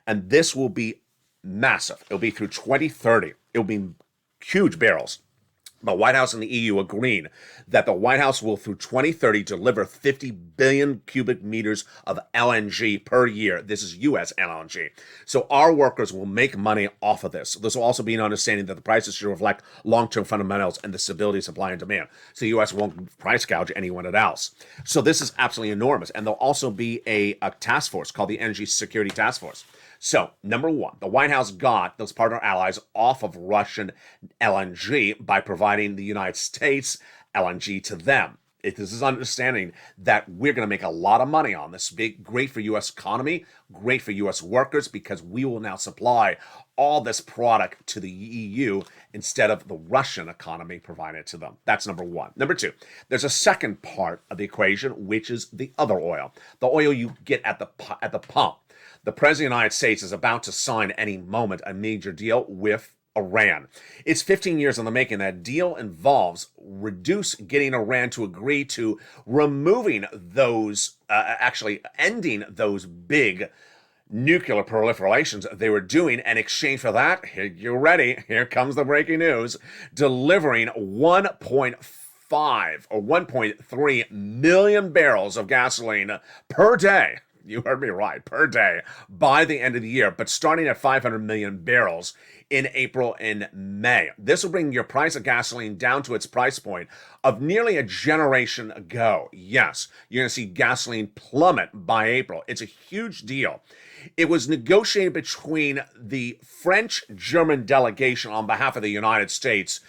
And this will be massive. It'll be through 2030. It'll be huge barrels. The White House and the EU agreed that the White House will, through 2030, deliver 50 billion cubic meters of LNG per year. This is U.S. LNG. So our workers will make money off of this. This will also be an understanding that the prices should reflect long-term fundamentals and the stability of supply and demand. So the U.S. won't price gouge anyone else. So this is absolutely enormous. And there'll also be a task force called the Energy Security Task Force. So, number one, the White House got those partner allies off of Russian LNG by providing the United States LNG to them. This is understanding that we're going to make a lot of money on this. Great for U.S. economy, great for U.S. workers, because we will now supply all this product to the EU instead of the Russian economy providing it to them. That's number one. Number two, there's a second part of the equation, which is the other oil, the oil you get at the pump. The President of the United States is about to sign any moment a major deal with Iran. It's 15 years in the making. That deal involves getting Iran to agree to removing those, actually ending those big nuclear proliferations they were doing. In exchange for that, you're ready, here comes the breaking news, delivering 1.5 or 1.3 million barrels of gasoline per day. You heard me right, per day, by the end of the year, but starting at 500 million barrels in April and May. This will bring your price of gasoline down to its price point of nearly a generation ago. Yes, you're going to see gasoline plummet by April. It's a huge deal. It was negotiated between the French-German delegation on behalf of the United States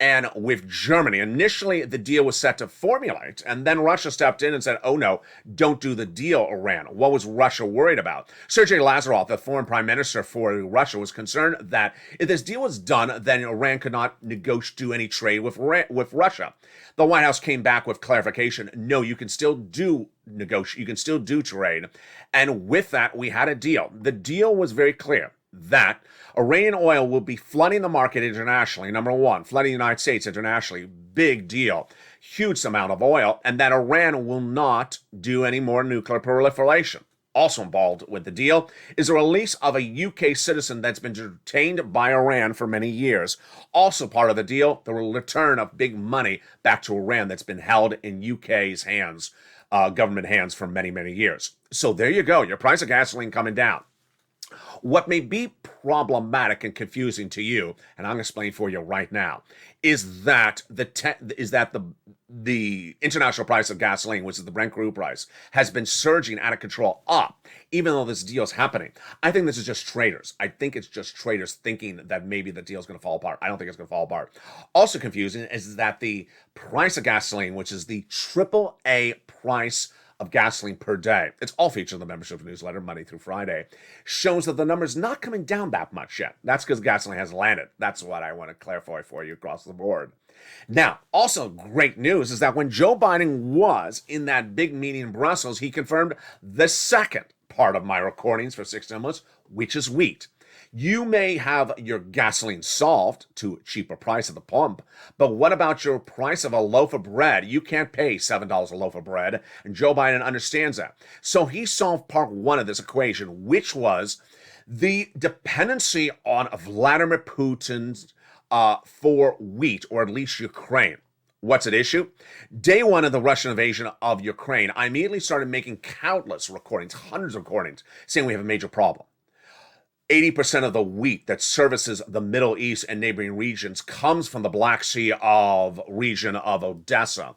and with Germany. Initially, the deal was set to formulate, and then Russia stepped in and said, oh no, don't do the deal, Iran. What was Russia worried about? Sergei Lavrov, the foreign prime minister for Russia, was concerned that if this deal was done, then Iran could not do any trade with Russia. The White House came back with clarification. No, you can still do you can still do trade. And with that, we had a deal. The deal was very clear that Iranian oil will be flooding the market internationally. Number one, flooding the United States internationally. Big deal. Huge amount of oil. And that Iran will not do any more nuclear proliferation. Also involved with the deal is the release of a UK citizen that's been detained by Iran for many years. Also part of the deal, the return of big money back to Iran that's been held in UK's hands, government hands for many, many years. So there you go. Your price of gasoline coming down. What may be problematic and confusing to you, and I'm going to explain for you right now, is that the international price of gasoline, which is the Brent crude price, has been surging out of control up, even though this deal is happening. I think this is just traders. I think it's just traders thinking that maybe the deal is going to fall apart. I don't think it's going to fall apart. Also confusing is that the price of gasoline, which is the AAA price of gasoline per day, it's all featured in the membership newsletter Monday through Friday, shows that the number's not coming down that much yet. That's because gasoline has landed. That's what I want to clarify for you across the board. Now, also great news is that when Joe Biden was in that big meeting in Brussels, he confirmed the second part of my recordings for 6 stimulus, which is wheat. You may have your gasoline solved to a cheaper price at the pump, but what about your price of a loaf of bread? You can't pay $7 a loaf of bread, and Joe Biden understands that. So he solved part one of this equation, which was the dependency on Vladimir Putin's for wheat, or at least Ukraine. What's at issue? Day one of the Russian invasion of Ukraine, I immediately started making countless recordings, hundreds of recordings, saying we have a major problem. 80% of the wheat that services the Middle East and neighboring regions comes from the Black Sea of region of Odessa.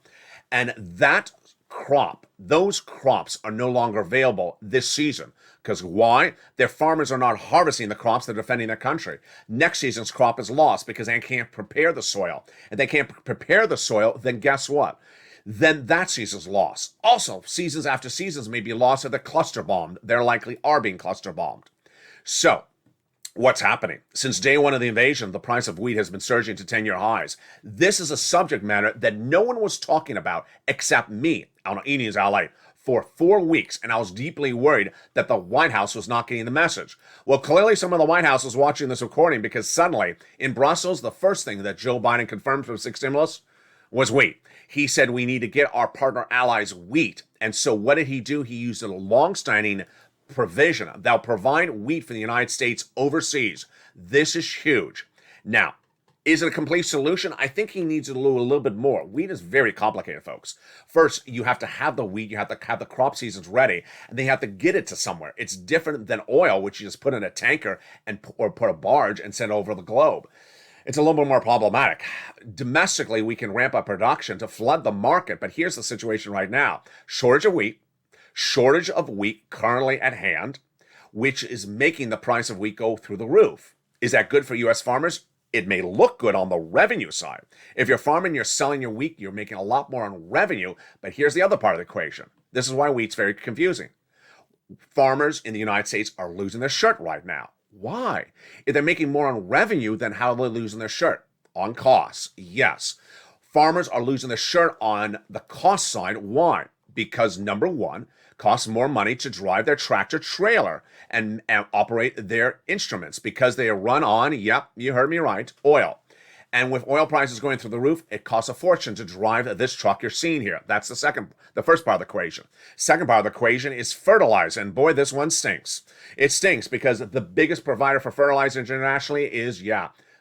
And that crop, those crops are no longer available this season. Because why? Their farmers are not harvesting the crops, they're defending their country. Next season's crop is lost because they can't prepare the soil. And they can't prepare the soil, then guess what? Then that season's lost. Also, seasons after seasons may be lost if they're cluster bombed. They're likely are being cluster bombed. So, what's happening? Since day one of the invasion, the price of wheat has been surging to 10-year highs. This is a subject matter that no one was talking about except me on E-News Lalate for 4 weeks, and I was deeply worried that the White House was not getting the message. Well, clearly some of the White House was watching this recording because suddenly, in Brussels, the first thing that Joe Biden confirmed for 6 stimulus was wheat. He said we need to get our partner allies wheat. And so what did he do? He used a long-standing provision that'll provide wheat for the United States overseas. This is huge. Now, is it a complete solution? I think he needs to do a little bit more. Wheat is very complicated, folks. First, you have to have the wheat, you have to have the crop seasons ready, and then you have to get it to somewhere. It's different than oil, which you just put in a tanker or put a barge and send over the globe. It's a little bit more problematic. Domestically, we can ramp up production to flood the market, but here's the situation right now. Shortage of wheat currently at hand, which is making the price of wheat go through the roof. Is that good for U.S. farmers? It may look good on the revenue side. If you're farming, you're selling your wheat, you're making a lot more on revenue, but here's the other part of the equation. This is why wheat's very confusing. Farmers in the United States are losing their shirt right now. Why? If they're making more on revenue, then how are they losing their shirt? On costs, yes. Farmers are losing their shirt on the cost side. Why? Because number one, costs more money to drive their tractor trailer and operate their instruments because they are run on, yep, you heard me right, oil. And with oil prices going through the roof, it costs a fortune to drive this truck you're seeing here. That's the first part of the equation. Second part of the equation is fertilizer. And boy, this one stinks. It stinks because the biggest provider for fertilizer internationally is,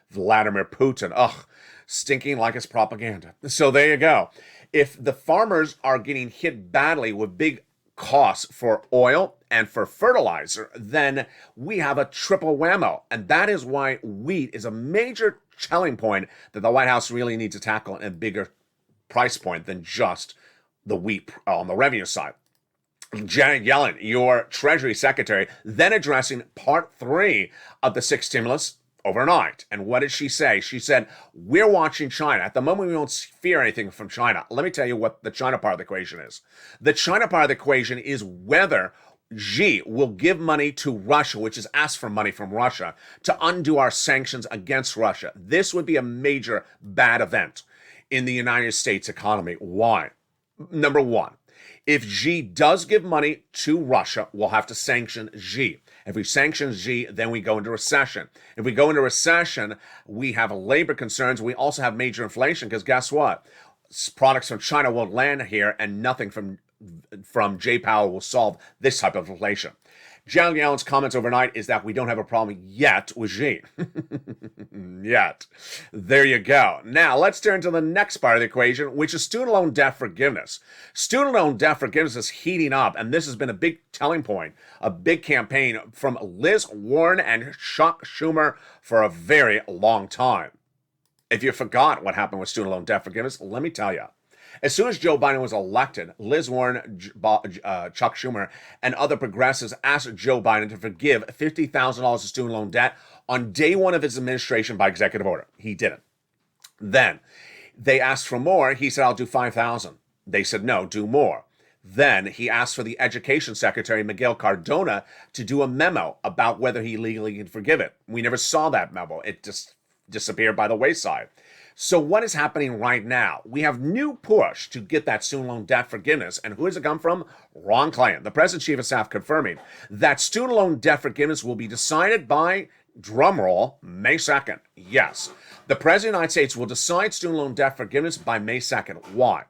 Vladimir Putin. Ugh, stinking like it's propaganda. So there you go. If the farmers are getting hit badly with big costs for oil and for fertilizer, then we have a triple whammo. And that is why wheat is a major selling point that the White House really needs to tackle in a bigger price point than just the wheat on the revenue side. Janet Yellen, your Treasury Secretary, then addressing part 3 of the 6 stimulus overnight. And what did she say? She said, we're watching China. At the moment, we don't fear anything from China. Let me tell you what the China part of the equation is. The China part of the equation is whether Xi will give money to Russia, which is asked for money from Russia, to undo our sanctions against Russia. This would be a major bad event in the United States economy. Why? Number one, if Xi does give money to Russia, we'll have to sanction Xi. If we sanction Xi, then we go into recession. If we go into recession, we have labor concerns. We also have major inflation because guess what? Products from China won't land here and nothing from J Powell will solve this type of inflation. Janet Yellen's comments overnight is that we don't have a problem yet with Xi. Yet. There you go. Now, let's turn to the next part of the equation, which is student loan debt forgiveness. Student loan debt forgiveness is heating up, and this has been a big telling point, a big campaign from Liz Warren and Chuck Schumer for a very long time. If you forgot what happened with student loan debt forgiveness, let me tell you. As soon as Joe Biden was elected, Liz Warren, Chuck Schumer, and other progressives asked Joe Biden to forgive $50,000 of student loan debt on day one of his administration by executive order. He didn't. Then they asked for more. He said, I'll do $5,000. They said, no, do more. Then he asked for the Education Secretary, Miguel Cardona, to do a memo about whether he legally can forgive it. We never saw that memo. It just disappeared by the wayside. So what is happening right now? We have new push to get that student loan debt forgiveness. And who does it come from? Ron Klain, the President Chief of Staff, confirming that student loan debt forgiveness will be decided by, drumroll, May 2nd. Yes, the President of the United States will decide student loan debt forgiveness by May 2nd. Why?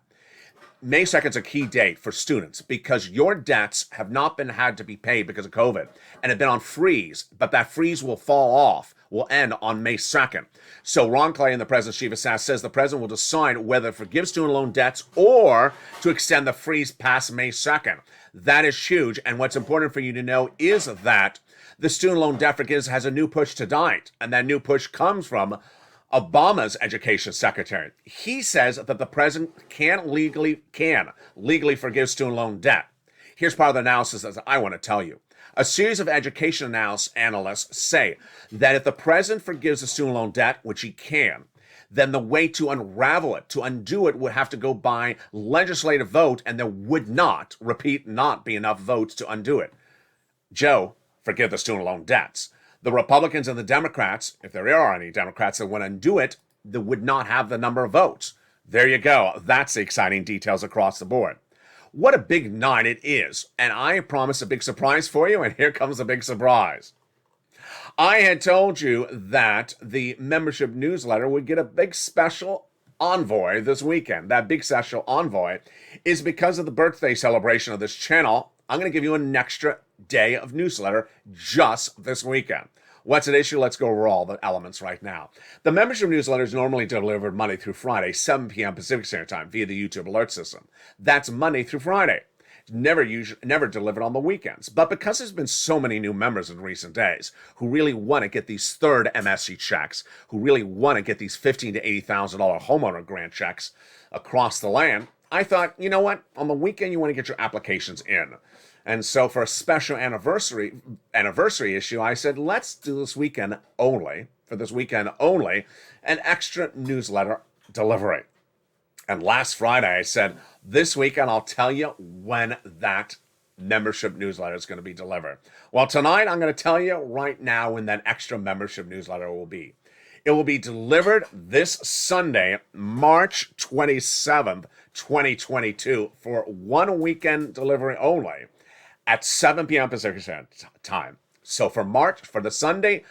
May 2nd is a key date for students because your debts have not been had to be paid because of COVID and have been on freeze, but that freeze will fall off, will end on May 2nd. So Ron Klain, the President's Chief of Staff, says the President will decide whether to forgive student loan debts or to extend the freeze past May 2nd. That is huge, and what's important for you to know is that the student loan debt forgiveness has a new push tonight, and that new push comes from Obama's education secretary. He says that the president can legally forgive student loan debt. Here's part of the analysis that I want to tell you. A series of education analysts say that if the president forgives the student loan debt, which he can, then the way to unravel it, to undo it, would have to go by legislative vote, and there would not, repeat, not be enough votes to undo it. Joe, forgive the student loan debts. The Republicans and the Democrats, if there are any Democrats that want to undo it, they would not have the number of votes. There you go. That's the exciting details across the board. What a big night it is. And I promised a big surprise for you, and here comes a big surprise. I had told you that the membership newsletter would get a big special envoy this weekend. That big special envoy is because of the birthday celebration of this channel. I'm going to give you an extra day of newsletter just this weekend. What's at issue? Let's go over all the elements right now. The membership newsletter is normally delivered Monday through Friday, 7 p.m. Pacific Standard Time via the YouTube alert system. That's Monday through Friday. Never delivered on the weekends. But because there's been so many new members in recent days who really want to get these third MSC checks, who really want to get these $15,000 to $80,000 homeowner grant checks across the land, I thought, you know what? On the weekend, you want to get your applications in. And so for a special anniversary issue, I said, let's do this weekend only, an extra newsletter delivery. And last Friday, I said, this weekend, I'll tell you when that membership newsletter is going to be delivered. Well, tonight, I'm going to tell you right now when that extra membership newsletter will be. It will be delivered this Sunday, March 27th, 2022, for one weekend delivery only at 7 p.m. Pacific Standard Time. So for the Sunday,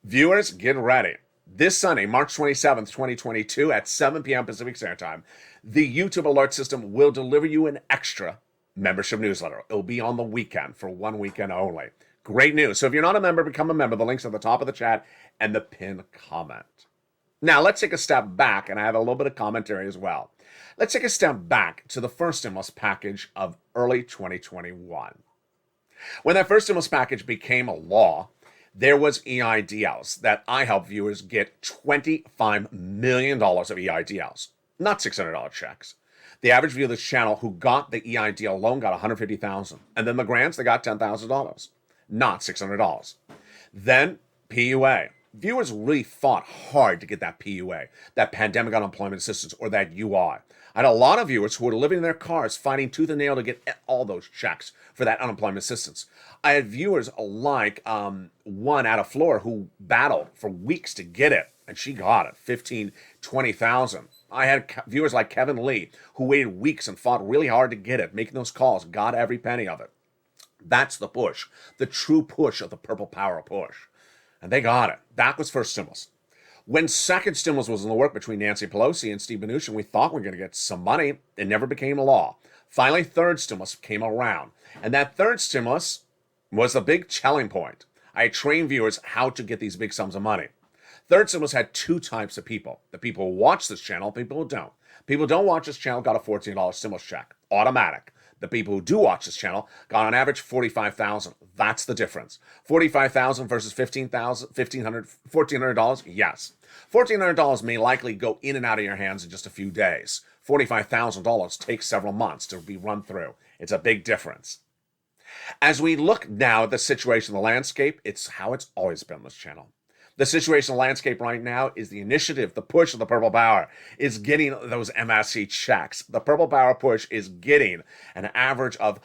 viewers, get ready. This Sunday, March 27th, 2022, at 7 p.m. Pacific Standard Time, the YouTube alert system will deliver you an extra membership newsletter. It'll be on the weekend for one weekend only. Great news. So if you're not a member, become a member. The link's at the top of the chat and the pinned comment. Now, let's take a step back, and I have a little bit of commentary as well. Let's take a step back to the first stimulus package of early 2021. When that first stimulus package became a law, there was EIDLs that I helped viewers get $25 million of EIDLs, not $600 checks. The average viewer of this channel who got the EIDL loan got $150,000, and then the grants, they got $10,000, not $600. Then PUA. Viewers really fought hard to get that PUA, that Pandemic Unemployment Assistance, or that UI. I had a lot of viewers who were living in their cars fighting tooth and nail to get all those checks for that unemployment assistance. I had viewers like one out of Florida who battled for weeks to get it, and she got it, $15,000, $20,000. I had viewers like Kevin Lee who waited weeks and fought really hard to get it, making those calls, got every penny of it. That's the push, the true push of the Purple Power push. And they got it. That was first stimulus. When second stimulus was in the work between Nancy Pelosi and Steve Mnuchin, we thought we were going to get some money. It never became a law. Finally, third stimulus came around. And that third stimulus was the big selling point. I trained viewers how to get these big sums of money. Third stimulus had two types of people. The people who watch this channel, people who don't. People who don't watch this channel got a $14 stimulus check, automatic. The people who do watch this channel got on average $45,000. That's the difference. $45,000 versus $1,400. Yes. $1,400 may likely go in and out of your hands in just a few days. $45,000 takes several months to be run through. It's a big difference. As we look now at the situation, the landscape, it's how it's always been on this channel. The situation, the landscape right now is the initiative, the push of the Purple Power is getting those MSC checks. The Purple Power push is getting an average of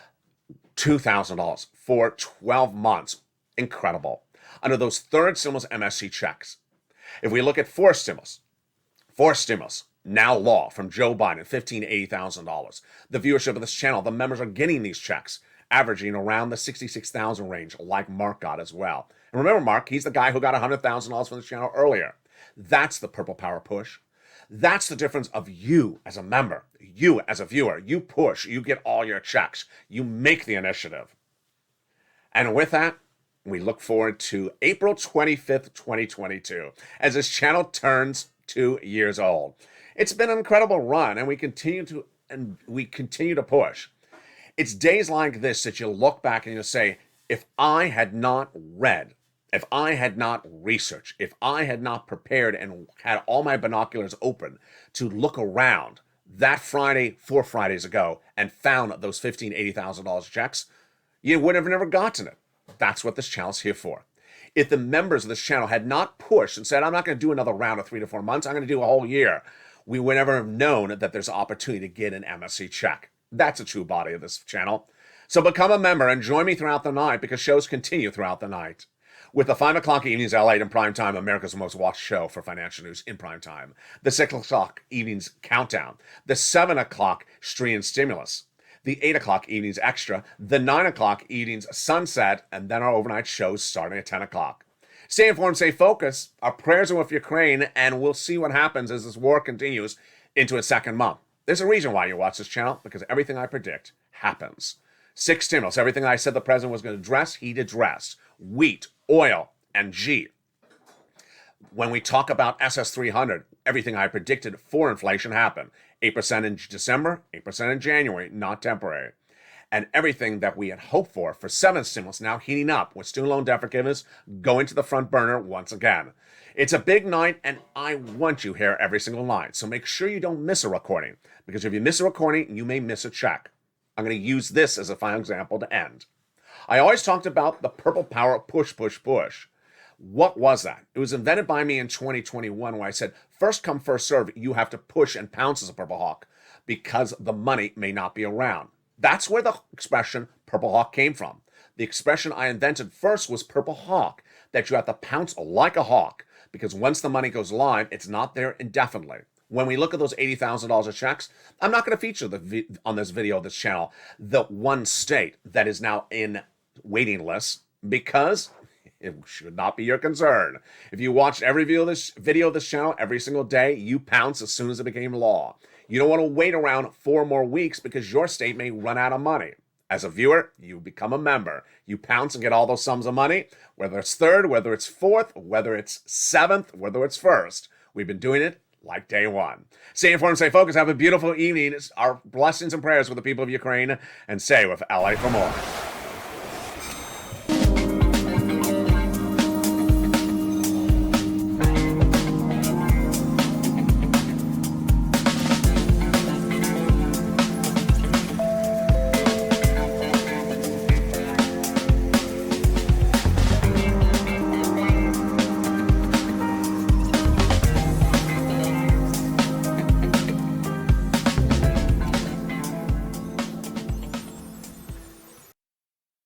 $2,000 for 12 months. Incredible. Under those third stimulus MSC checks. If we look at fourth Forced stimulus, now law from Joe Biden, $15,000 to $80,000. The viewership of this channel, the members are getting these checks, averaging around the 66,000 range, like Mark got as well. And remember, Mark, he's the guy who got $100,000 from this channel earlier. That's the Purple Power push. That's the difference of you as a member, you as a viewer. You push, you get all your checks, you make the initiative. And with that, we look forward to April 25th, 2022, as this channel turns 2 years old. It's been an incredible run, and we continue to push. It's days like this that you look back and you say, if I had not read, if I had not researched, if I had not prepared and had all my binoculars open to look around that Friday 4 Fridays ago and found those $15,000, $80,000 checks, you would have never gotten it. That's what this channel's here for. If the members of this channel had not pushed and said, I'm not going to do another round of 3 to 4 months, I'm going to do a whole year, we would never have known that there's an opportunity to get an MSC check. That's a true body of this channel. So become a member and join me throughout the night, because shows continue throughout the night. With the 5 o'clock evenings Lalate in prime time, America's most watched show for financial news in prime time. The 6 o'clock evenings countdown. The 7 o'clock stream stimulus. The 8 o'clock evenings extra. The 9 o'clock evenings sunset. And then our overnight shows starting at 10 o'clock. Stay informed, stay focused. Our prayers are with Ukraine, and we'll see what happens as this war continues into its second month. There's a reason why you watch this channel, because everything I predict happens. 6 stimulus. Everything I said the president was going to address, he addressed. Wheat, oil, and G. When we talk about SS300, everything I predicted for inflation happened. 8% in December, 8% in January, not temporary. And everything that we had hoped for 7th stimulus now heating up, with student loan debt forgiveness going to the front burner once again. It's a big night, and I want you here every single night. So make sure you don't miss a recording, because if you miss a recording, you may miss a check. I'm going to use this as a final example to end. I always talked about the Purple Power push, push, push. What was that? It was invented by me in 2021, where I said, first come, first serve. You have to push and pounce as a Purple Hawk, because the money may not be around. That's where the expression Purple Hawk came from. The expression I invented first was Purple Hawk, that you have to pounce like a hawk, because once the money goes live, it's not there indefinitely. When we look at those $80,000 of checks, I'm not going to feature on this video, this channel, the one state that is now in waiting lists, because it should not be your concern. If you watched every video of this channel every single day, you pounce as soon as it became law. You don't want to wait around 4 more weeks, because your state may run out of money. As a viewer, you become a member. You pounce and get all those sums of money, whether it's 3rd, whether it's 4th, whether it's 7th, whether it's 1st. We've been doing it like day one. Stay informed, stay focused. Have a beautiful evening. Our blessings and prayers with the people of Ukraine, and stay with LA for more.